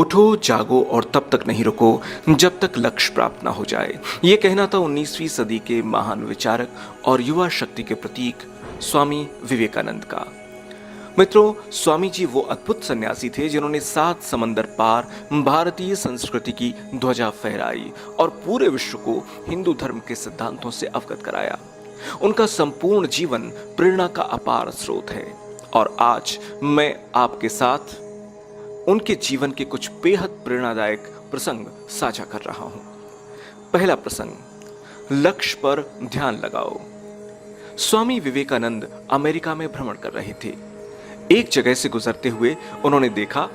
उठो जागो और तब तक नहीं रुको जब तक लक्ष्य प्राप्त ना हो जाए। ये कहना था 19वीं सदी के महान विचारक और युवा शक्ति के प्रतीक स्वामी विवेकानंद का। मित्रों, स्वामी जी वो अद्भुत सन्यासी थे जिन्होंने 7 समंदर पार भारतीय संस्कृति की ध्वजा फहराई और पूरे विश्व को हिंदू धर्म के सिद्धांतों से अवगत कराया। उनका संपूर्ण जीवन प्रेरणा का अपार स्रोत है और आज मैं आपके साथ उनके जीवन के कुछ बेहद प्रेरणादायक प्रसंग साझा कर रहा हूं। पहला प्रसंग, लक्ष्य पर ध्यान लगाओ। स्वामी विवेकानंद अमेरिका में भ्रमण कर रहे थे। एक जगह से गुजरते हुए उन्होंने देखा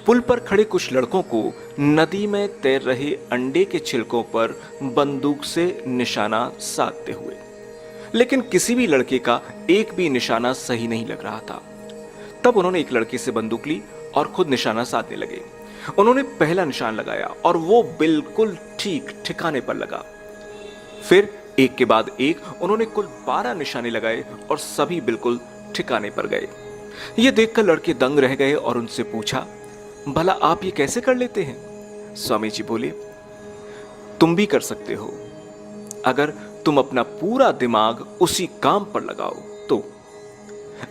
पुल पर खड़े कुछ लड़कों को नदी में तैर रहे अंडे के छिलकों पर बंदूक से निशाना साधते हुए, लेकिन किसी भी लड़के का एक भी निशाना सही नहीं लग रहा था। तब उन्होंने एक लड़के से बंदूक ली और खुद निशाना साधने लगे। उन्होंने पहला निशान लगाया और वो बिल्कुल ठीक ठिकाने पर लगा। फिर एक के बाद एक उन्होंने कुल 12 निशाने लगाए और सभी बिल्कुल ठिकाने पर गए। ये देखकर लड़के दंग रह गए और उनसे पूछा, भला आप ये कैसे कर लेते हैं? स्वामी जी बोले, तुम भी कर सकते हो अगर तुम अपना पूरा दिमाग उसी काम पर लगाओ तो।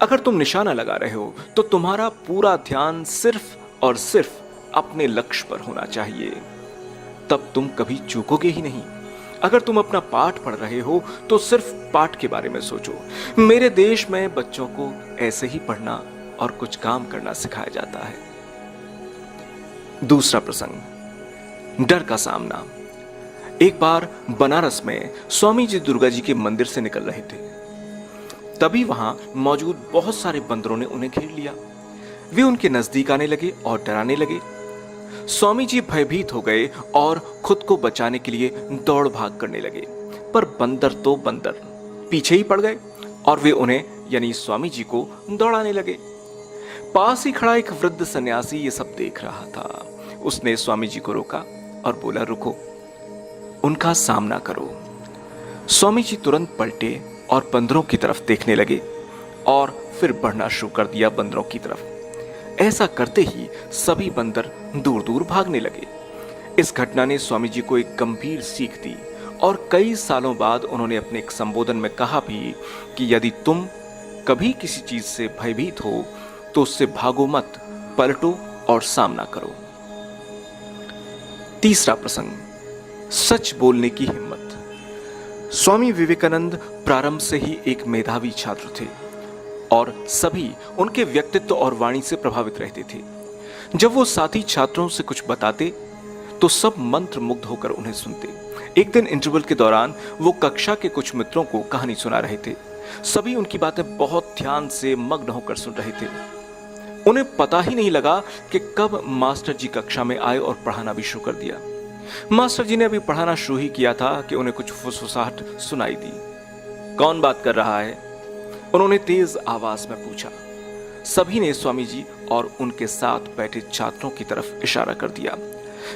अगर तुम निशाना लगा रहे हो तो तुम्हारा पूरा ध्यान सिर्फ और सिर्फ अपने लक्ष्य पर होना चाहिए, तब तुम कभी चूकोगे ही नहीं। अगर तुम अपना पाठ पढ़ रहे हो तो सिर्फ पाठ के बारे में सोचो। मेरे देश में बच्चों को ऐसे ही पढ़ना और कुछ काम करना सिखाया जाता है। दूसरा प्रसंग, डर का सामना। एक बार बनारस में स्वामी जी दुर्गा जी के मंदिर से निकल रहे थे। तभी वहां मौजूद बहुत सारे बंदरों ने उन्हें घेर लिया। वे उनके नजदीक आने लगे और डराने लगे। स्वामी जी भयभीत हो गए और खुद को बचाने के लिए दौड़ भाग करने लगे, पर बंदर तो बंदर पीछे ही पड़ गए और वे उन्हें यानी स्वामी जी को दौड़ाने लगे। पास ही खड़ा एक वृद्ध सन्यासी ये सब देख रहा था। उसने स्वामी जी को रोका और बोला, रुको, उनका सामना करो। स्वामी जी तुरंत पलटे और बंदरों की तरफ देखने लगे और फिर बढ़ना शुरू कर दिया बंदरों की तरफ। ऐसा करते ही सभी बंदर दूर दूर भागने लगे। इस घटना ने स्वामी जी को एक गंभीर सीख दी और कई सालों बाद उन्होंने अपने एक संबोधन में कहा भी कि यदि तुम कभी किसी चीज से भयभीत हो तो उससे भागो मत, पलटो और सामना करो। तीसरा प्रसंग, सच बोलने की हिम्मत। स्वामी विवेकानंद प्रारंभ से ही एक मेधावी छात्र थे और सभी उनके व्यक्तित्व और वाणी से प्रभावित रहते थे। जब वो साथी छात्रों से कुछ बताते तो सब मंत्र मुग्ध होकर उन्हें सुनते। एक दिन इंटरवल के दौरान वो कक्षा के कुछ मित्रों को कहानी सुना रहे थे। सभी उनकी बातें बहुत ध्यान से मग्न होकर सुन रहे थे। उन्हें पता ही नहीं लगा कि कब मास्टर जी कक्षा में आए और पढ़ाना भी शुरू कर दिया। मास्टर जी ने अभी पढ़ाना शुरू ही किया था कि उन्हें कुछ फुसफुसाहट सुनाई दी। कौन बात कर रहा है? उन्होंने तेज आवाज में पूछा। सभी ने स्वामी जी और उनके साथ बैठे छात्रों की तरफ इशारा कर दिया।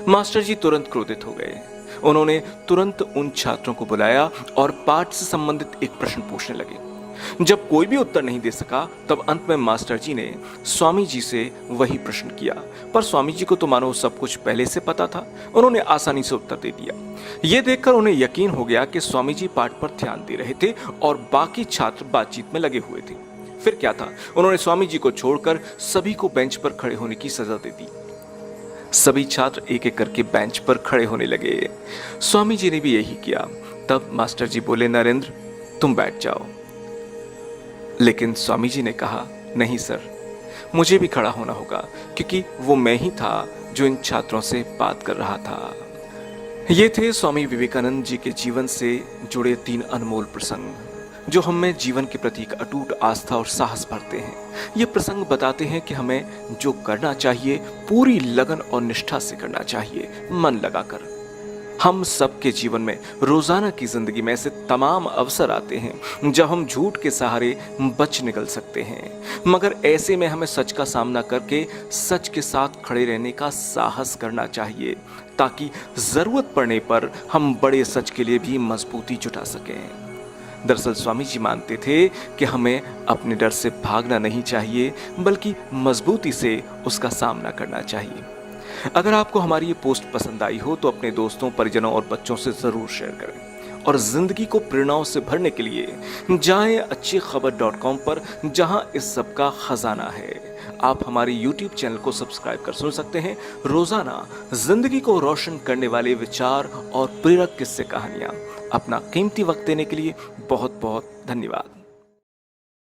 मास्टर जी तुरंत क्रोधित हो गए। उन्होंने तुरंत उन छात्रों को बुलाया और पाठ से संबंधित एक प्रश्न पूछने लगे। जब कोई भी उत्तर नहीं दे सका तब अंत में मास्टर जी ने स्वामी जी से वही प्रश्न किया, पर स्वामी जी को तो मानो सब कुछ पहले से पता था। उन्होंने आसानी से उत्तर दे दिया। यह देखकर उन्हें यकीन हो गया कि स्वामी जी पाठ पर ध्यान दे रहे थे और बाकी छात्र बातचीत में लगे हुए थे। फिर क्या था, उन्होंने स्वामी जी को छोड़कर सभी को बेंच पर खड़े होने की सजा दे दी। सभी छात्र एक एक करके बेंच पर खड़े होने लगे। स्वामी जी ने भी यही किया। तब मास्टर जी बोले, नरेंद्र, तुम बैठ जाओ। लेकिन स्वामी जी ने कहा, नहीं सर, मुझे भी खड़ा होना होगा, क्योंकि वो मैं ही था जो इन छात्रों से बात कर रहा था। ये थे स्वामी विवेकानंद जी के जीवन से जुड़े 3 अनमोल प्रसंग जो हमें जीवन के प्रति एक अटूट आस्था और साहस भरते हैं। ये प्रसंग बताते हैं कि हमें जो करना चाहिए पूरी लगन और निष्ठा से करना चाहिए, मन लगाकर। हम सबके जीवन में रोजाना की जिंदगी में ऐसे तमाम अवसर आते हैं जब हम झूठ के सहारे बच निकल सकते हैं, मगर ऐसे में हमें सच का सामना करके सच के साथ खड़े रहने का साहस करना चाहिए, ताकि जरूरत पड़ने पर हम बड़े सच के लिए भी मजबूती जुटा सकें। दरअसल स्वामी जी मानते थे कि हमें अपने डर से भागना नहीं चाहिए, बल्कि मजबूती से उसका सामना करना चाहिए। अगर आपको हमारी ये पोस्ट पसंद आई हो तो अपने दोस्तों, परिजनों और बच्चों से जरूर शेयर करें। और जिंदगी को प्रेरणाओं से भरने के लिए जाएं अच्छीखबर.com पर, जहां इस सब का खजाना है। आप हमारे YouTube चैनल को सब्सक्राइब कर सुन सकते हैं रोजाना जिंदगी को रोशन करने वाले विचार और प्रेरक किस्से कहानियां। अपना कीमती वक्त देने के लिए बहुत बहुत धन्यवाद।